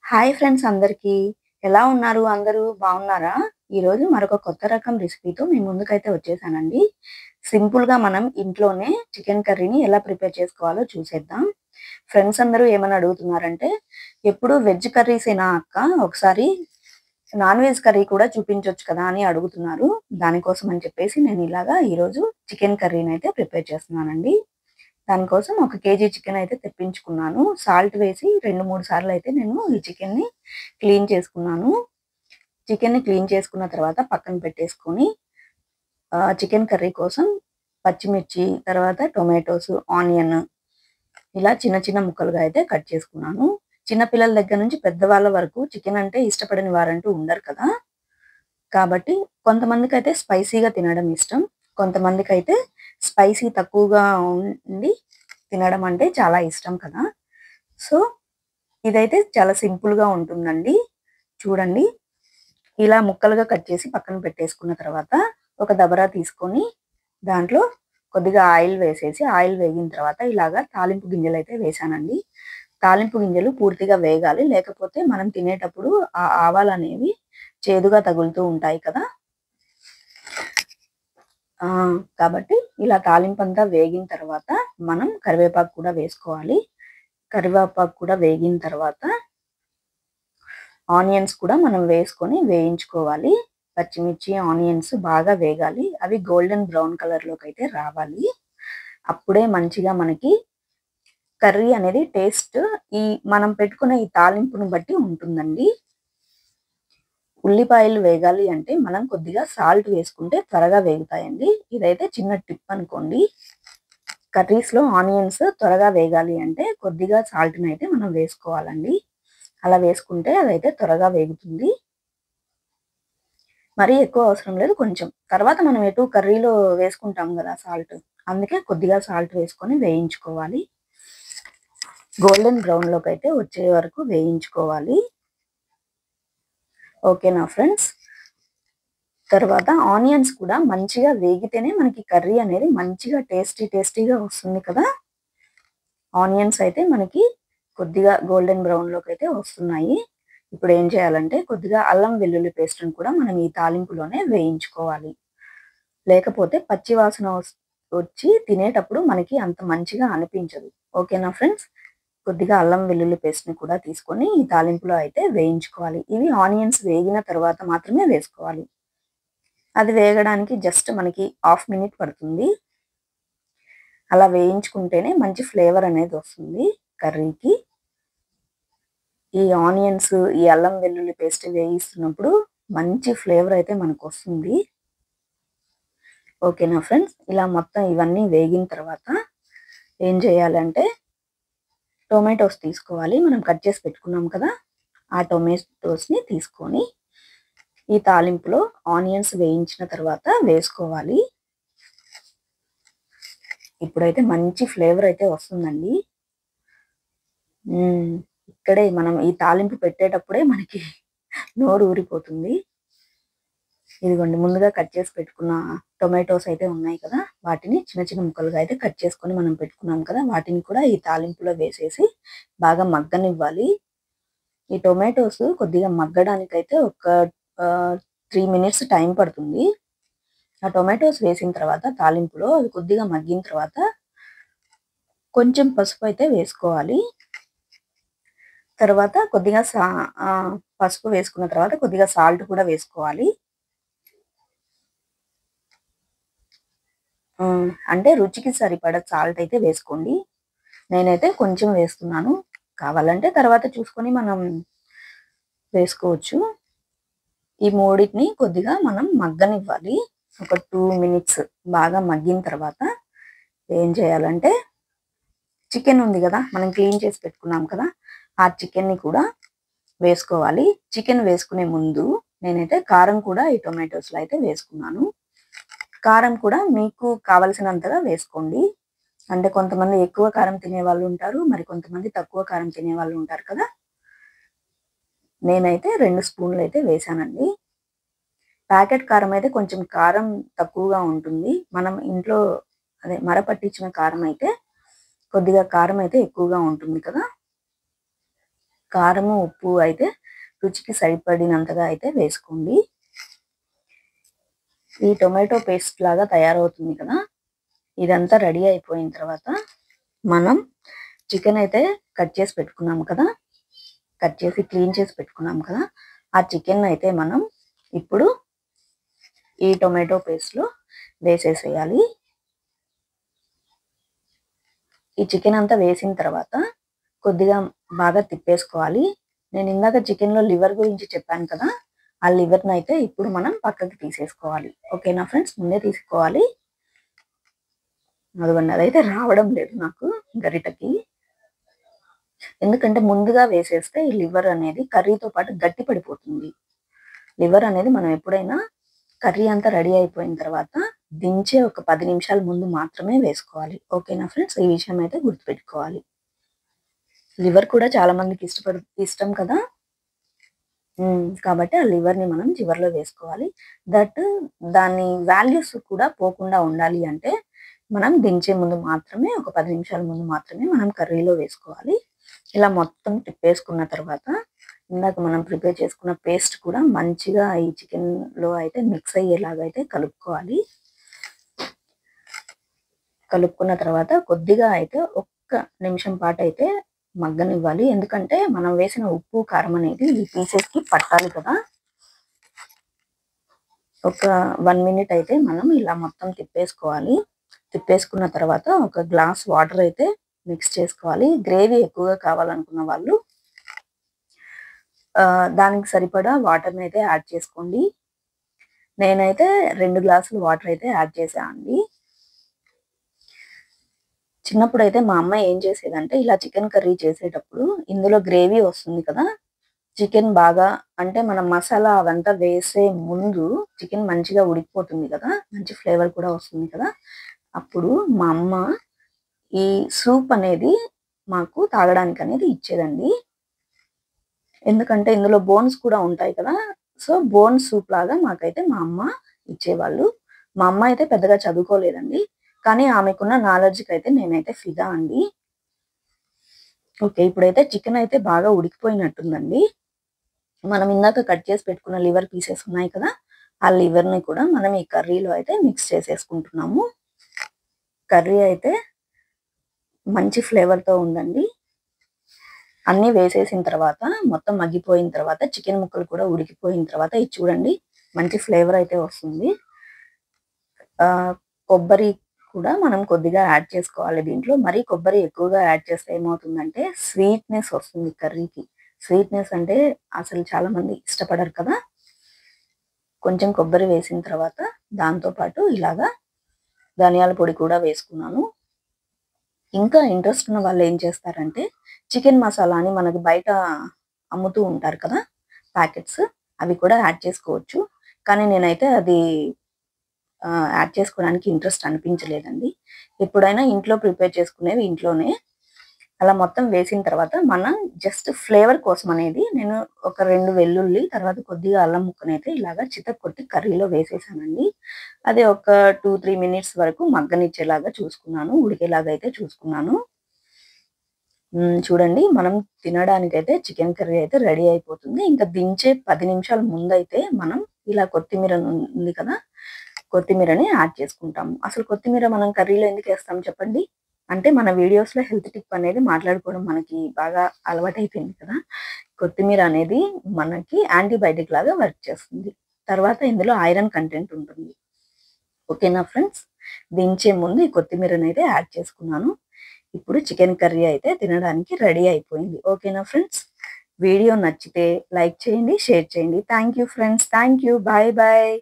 Hi friends అందరికీ. ఎలా ఉన్నారు? అందరూ బాగున్నారా? ఈరోజు మరొక కొత్త రకం రెసిపీతో మీ ముందుకైతే వచ్చేసానండి. సింపుల్‌గా మనం ఇంట్లోనే చికెన్ కర్రీని ఎలా ప్రిపేర్ చేసుకోవాలో చూసేద్దాం. ఫ్రెండ్స్ అందరూ ఏమని అడుగుతున్నారంటే, "ఎప్పుడు వెజ్ కర్రీసేనా అక్క? ఒకసారి నాన్ వెజ్ కర్రీ కూడా చూపించొచ్చు కదా!" అని అడుగుతున్నారు. దానికోసం అని చెప్పేసి నేను ఇలాగా ఈరోజు చికెన్ కర్రీనైతే ప్రిపేర్ చేస్తున్నానండి. దానికోసం ఒక కేజీ చికెన్ అయితే తెప్పించుకున్నాను. సాల్ట్ వేసి 2, 3 సార్లయితే నేను ఈ చికెన్‌ని క్లీన్ చేసుకున్నాను. చికెన్‌ని క్లీన్ చేసుకున్న తర్వాత పక్కన పెట్టేసుకొని చికెన్ కర్రీ కోసం పచ్చిమిర్చి, తర్వాత టొమాటోస్, ఆనియన్ ఇలా చిన్న చిన్న ముక్కలుగా అయితే కట్ చేసుకున్నాను. చిన్న పిల్లల దగ్గర నుంచి పెద్దవాళ్ళ వరకు చికెన్ అంటే ఇష్టపడని వారంటూ ఉండరు కదా! కాబట్టి కొంతమందికైతే స్పైసీగా తినడం ఇష్టం. కొంతమందికైతే స్పైసీ తక్కువగా ఉండి తినడం అంటే చాలా ఇష్టం కదా! సో, ఇదైతే చాలా సింపుల్‌గా ఉంటుందండి. చూడండి. ఇలా ముక్కలుగా కట్ చేసి పక్కన పెట్టేసుకున్న తర్వాత, ఒక దబరా తీసుకొని దాంట్లో కొద్దిగా ఆయిల్ వేసేసి, ఆయిల్ వేగిన తర్వాత ఇలాగా తాలింపు గింజలైతే వేశానండి. తాలింపు గింజలు పూర్తిగా వేగాలి. లేకపోతే మనం తినేటప్పుడు ఆ ఆవాలనేవి చేదుగా తగులుతూ ఉంటాయి కదా! ఆ! కాబట్టి ఇలా తాలింపంతా వేగిన తర్వాత మనం కరివేపాకు కూడా వేసుకోవాలి. కరివేపాకు కూడా వేగిన తర్వాత ఆనియన్స్ కూడా మనం వేసుకొని వేయించుకోవాలి. పచ్చిమిర్చి, ఆనియన్స్ బాగా వేగాలి. అవి గోల్డెన్ బ్రౌన్ కలర్‌లోకైతే రావాలి. అప్పుడే మంచిగా మనకి కర్రీ అనేది టేస్ట్ ఈ మనం పెట్టుకునే ఈ తాలింపును బట్టి ఉంటుందండి. ఉల్లిపాయలు వేగాలి అంటే మనం కొద్దిగా సాల్ట్ వేసుకుంటే త్వరగా వేగుతాయండి. ఇదైతే చిన్న టిప్ అనుకోండి. కర్రీస్‌లో ఆనియన్స్ త్వరగా వేగాలి అంటే కొద్దిగా సాల్ట్‌నైతే మనం వేసుకోవాలండి. అలా వేసుకుంటే అదైతే త్వరగా వేగుతుంది. మరీ ఎక్కువ అవసరం లేదు కొంచెం. తర్వాత మనం ఎటు కర్రీలో వేసుకుంటాం గదా సాల్ట్. అందుకే కొద్దిగా సాల్ట్ వేసుకొని వేయించుకోవాలి. గోల్డెన్ బ్రౌన్‌లోకైతే వచ్చే వరకు వేయించుకోవాలి. ఓకేనా ఫ్రెండ్స్? తర్వాత ఆనియన్స్ కూడా మంచిగా వేగితేనే మనకి కర్రీ అనేది మంచిగా టేస్టీగా వస్తుంది కదా! ఆనియన్స్ అయితే మనకి కొద్దిగా గోల్డెన్ బ్రౌన్‌లోకైతే వస్తున్నాయి. ఇప్పుడేం చేయాలంటే కొద్దిగా అల్లం వెల్లుల్లి పేస్ట్‌ని కూడా మనం ఈ తాలింపులోనే వేయించుకోవాలి. లేకపోతే పచ్చి వాసన వచ్చి తినేటప్పుడు మనకి అంత మంచిగా అనిపించదు. ఓకేనా ఫ్రెండ్స్? కొద్దిగా అల్లం వెల్లుల్లి పేస్ట్‌ని కూడా తీసుకొని ఈ తాలింపులో అయితే వేయించుకోవాలి. ఇవి ఆనియన్స్ వేగిన తర్వాత మాత్రమే వేసుకోవాలి. అది వేగడానికి జస్ట్ మనకి హాఫ్ మినిట్ పడుతుంది. అలా వేయించుకుంటేనే మంచి ఫ్లేవర్ అనేది వస్తుంది కర్రీకి. ఈ ఆనియన్స్, ఈ అల్లం వెల్లుల్లి పేస్ట్ వేయిస్తున్నప్పుడు మంచి ఫ్లేవర్ అయితే మనకొస్తుంది. ఓకేనా ఫ్రెండ్స్? ఇలా మొత్తం ఇవన్నీ వేగిన తర్వాత ఏం చేయాలంటే టొమాటోస్ తీసుకోవాలి. మనం కట్ చేసి పెట్టుకున్నాం కదా! ఆ టొమాటోస్‌ని తీసుకొని ఈ తాలింపులో ఆనియన్స్ వేయించిన తర్వాత వేసుకోవాలి. ఇప్పుడైతే మంచి ఫ్లేవర్ అయితే వస్తుందండి. హ్మ్. ఇక్కడే మనం ఈ తాలింపు పెట్టేటప్పుడే మనకి నోరు ఊరిపోతుంది. ఇదిగోండి ముందుగా కట్ చేసి పెట్టుకున్న టొమాటోస్ అయితే ఉన్నాయి కదా! వాటిని చిన్న చిన్న ముక్కలుగా అయితే కట్ చేసుకొని మనం పెట్టుకున్నాం కదా! వాటిని కూడా ఈ తాలింపులో వేసేసి బాగా మగ్గనివ్వాలి. ఈ టొమాటోస్ కొద్దిగా మగ్గడానికైతే ఒక 3 మినిట్స్ టైం పడుతుంది. ఆ టొమాటోస్ వేసిన తర్వాత తాలింపులో అవి కొద్దిగా మగ్గిన తర్వాత కొంచెం పసుపయితే వేసుకోవాలి. తర్వాత కొద్దిగా పసుపు వేసుకున్న తర్వాత కొద్దిగా సాల్ట్ కూడా వేసుకోవాలి. అంటే రుచికి సరిపడా సాల్ట్ అయితే వేసుకోండి. నేనైతే కొంచెం వేస్తున్నాను. కావాలంటే తర్వాత చూసుకొని మనం వేసుకోవచ్చు. ఈ మూడిటిని కొద్దిగా మనం మగ్గనివ్వాలి. ఒక 2 మినిట్స్ బాగా మగ్గిన తర్వాత ఏం చేయాలంటే చికెన్ ఉంది గదా! మనం క్లీన్ చేసి పెట్టుకున్నాం కదా! ఆ చికెన్‌ని కూడా వేసుకోవాలి. చికెన్ వేసుకునే ముందు నేనైతే కారం కూడా ఈ టొమాటోస్‌లో అయితే వేసుకున్నాను. కారం కూడా మీకు కావాల్సినంతగా వేసుకోండి. అంటే కొంతమంది ఎక్కువ కారం తినేవాళ్ళు ఉంటారు. మరి కొంతమంది తక్కువ కారం తినేవాళ్ళు ఉంటారు కదా! నేనైతే 2 స్పూన్‌లయితే వేశానండి. ప్యాకెట్ కారం అయితే కొంచెం కారం తక్కువగా ఉంటుంది. మనం ఇంట్లో మరపట్టించిన కారం అయితే కొద్దిగా కారం అయితే ఎక్కువగా ఉంటుంది కదా! కారము, ఉప్పు అయితే రుచికి సరిపడినంతగా అయితే వేసుకోండి. ఈ టొమాటో పేస్ట్ లాగా తయారవుతుంది కదా, ఇదంతా రెడీ అయిపోయిన తర్వాత మనం చికెన్ అయితే కట్ చేసి పెట్టుకున్నాం కదా, కట్ చేసి క్లీన్ చేసి పెట్టుకున్నాం కదా, ఆ చికెన్ అయితే మనం ఇప్పుడు ఈ టొమాటో పేస్ట్లో వేసేసేయాలి. ఈ చికెన్ అంతా వేసిన తర్వాత కొద్దిగా బాగా తిప్పేసుకోవాలి. నేను ఇందాక చికెన్లో లివర్ గురించి చెప్పాను కదా, ఆ లివర్ని అయితే ఇప్పుడు మనం పక్కకి తీసేసుకోవాలి. ఓకేనా ఫ్రెండ్స్, ముందే తీసుకోవాలి. అదిగోండి, అదైతే రావడం లేదు నాకు గరిటకి, ఎందుకంటే ముందుగా వేసేస్తే ఈ లివర్ అనేది కర్రీతో పాటు గట్టి పడిపోతుంది. లివర్ అనేది మనం ఎప్పుడైనా కర్రీ అంతా రెడీ అయిపోయిన తర్వాత దించే ఒక 10 నిమిషాల ముందు మాత్రమే వేసుకోవాలి. ఓకేనా ఫ్రెండ్స్, ఈ విషయం అయితే గుర్తుపెట్టుకోవాలి. లివర్ కూడా చాలా మందికి ఇష్టం కదా, కాబట్టి ఆ లివర్ని మనం చివర్లో వేసుకోవాలి. దాని వాల్యూస్ కూడా పోకుండా ఉండాలి అంటే మనం దించే ముందు మాత్రమే, ఒక 10 నిమిషాల ముందు మాత్రమే మనం కర్రీలో వేసుకోవాలి. ఇలా మొత్తం తిప్పేసుకున్న తర్వాత ఇందాక మనం ప్రిపేర్ చేసుకున్న పేస్ట్ కూడా మంచిగా ఈ చికెన్లో అయితే మిక్స్ అయ్యేలాగా అయితే కలుపుకోవాలి. కలుపుకున్న తర్వాత కొద్దిగా అయితే ఒక్క నిమిషం పాటు అయితే మగ్గనివ్వాలి. ఎందుకంటే మనం వేసిన ఉప్పు, కారం అనేది ఈ పీసెస్కి పట్టాలి కదా. ఒక 1 మినిట్ అయితే మనం ఇలా మొత్తం తిప్పేసుకోవాలి. తిప్పేసుకున్న తర్వాత ఒక గ్లాస్ వాటర్ అయితే మిక్స్ చేసుకోవాలి. గ్రేవీ ఎక్కువగా కావాలనుకున్న వాళ్ళు దానికి సరిపడా వాటర్ని అయితే యాడ్ చేసుకోండి. నేనైతే 2 గ్లాసులు వాటర్ అయితే యాడ్ చేశానండి. చిన్నప్పుడు అయితే మా అమ్మ ఏం చేసేదంటే, ఇలా చికెన్ కర్రీ చేసేటప్పుడు ఇందులో గ్రేవీ వస్తుంది కదా, చికెన్ బాగా అంటే మనం మసాలా అవంతా వేసే ముందు చికెన్ మంచిగా ఉడికిపోతుంది కదా, మంచి ఫ్లేవర్ కూడా వస్తుంది కదా, అప్పుడు మా అమ్మ ఈ సూప్ అనేది మాకు తాగడానికి అనేది ఇచ్చేదండి. ఎందుకంటే ఇందులో బోన్స్ కూడా ఉంటాయి కదా, సో బోన్ సూప్ లాగా మాకైతే మా అమ్మ ఇచ్చేవాళ్ళు. మా అమ్మ అయితే పెద్దగా చదువుకోలేదండి, కానీ ఆమెకున్న నాలెడ్జ్కి అయితే నేనైతే ఫిదా అండి. ఓకే, ఇప్పుడైతే చికెన్ అయితే బాగా ఉడికిపోయినట్టుందండి. మనం ఇందాక కట్ చేసి పెట్టుకున్న లివర్ పీసెస్ ఉన్నాయి కదా, ఆ లివర్ని కూడా మనం ఈ కర్రీలో అయితే మిక్స్ చేసేసుకుంటున్నాము. కర్రీ అయితే మంచి ఫ్లేవర్తో ఉందండి. అన్నీ వేసేసిన తర్వాత మొత్తం మగ్గిపోయిన తర్వాత చికెన్ ముక్కలు కూడా ఉడికిపోయిన తర్వాత ఇది చూడండి, మంచి ఫ్లేవర్ అయితే వస్తుంది. కొబ్బరి కూడా మనం కొద్దిగా యాడ్ చేసుకోవాలి దీంట్లో. మరీ కొబ్బరి ఎక్కువగా యాడ్ చేస్తే ఏమవుతుందంటే స్వీట్నెస్ వస్తుంది కర్రీకి. స్వీట్నెస్ అంటే అసలు చాలా మంది ఇష్టపడరు కదా. కొంచెం కొబ్బరి వేసిన తర్వాత దాంతోపాటు ఇలాగా ధనియాల పొడి కూడా వేసుకున్నాను. ఇంకా ఇంట్రెస్ట్ ఉన్న వాళ్ళు ఏం చేస్తారంటే చికెన్ మసాలా అని మనకు బయట అమ్ముతూ ఉంటారు కదా ప్యాకెట్స్, అవి కూడా యాడ్ చేసుకోవచ్చు. కానీ నేనైతే అది యాడ్ చేసుకోవడానికి ఇంట్రెస్ట్ అనిపించలేదండి. ఎప్పుడైనా ఇంట్లో ప్రిపేర్ చేసుకునేవి ఇంట్లోనే. అలా మొత్తం వేసిన తర్వాత మనం జస్ట్ ఫ్లేవర్ కోసం అనేది నేను ఒక 2 వెల్లుల్లి, తర్వాత కొద్దిగా అల్లం ముక్కనైతే ఇలాగా చితక్కొట్టి కర్రీలో వేసేసానండి. అది ఒక 2-3 మినిట్స్ వరకు మగ్గనిచ్చేలాగా చూసుకున్నాను, ఉడికేలాగా అయితే చూసుకున్నాను. చూడండి, మనం తినడానికైతే చికెన్ కర్రీ అయితే రెడీ అయిపోతుంది. ఇంకా దించే 10 నిమిషాల ముందైతే మనం ఇలా కొత్తిమీర ఉంది కదా, కొత్తిమీరని యాడ్ చేసుకుంటాము. అసలు కొత్తిమీర మనం కర్రీలో ఎందుకు వేస్తాం చెప్పండి? అంటే మన వీడియోస్లో హెల్త్ టిప్ అనేది మాట్లాడుకోవడం మనకి బాగా అలవాటైపోయింది కదా. కొత్తిమీర అనేది మనకి యాంటీబయాటిక్ లాగా వర్క్ చేస్తుంది. తర్వాత ఇందులో ఐరన్ కంటెంట్ ఉంటుంది. ఓకేనా ఫ్రెండ్స్, దించే ముందు ఈ కొత్తిమీరని అయితే యాడ్ చేసుకున్నాను. ఇప్పుడు చికెన్ కర్రీ అయితే తినడానికి రెడీ అయిపోయింది. ఓకేనా ఫ్రెండ్స్, వీడియో నచ్చితే లైక్ చేయండి, షేర్ చేయండి. Thank you friends, thank you, bye bye.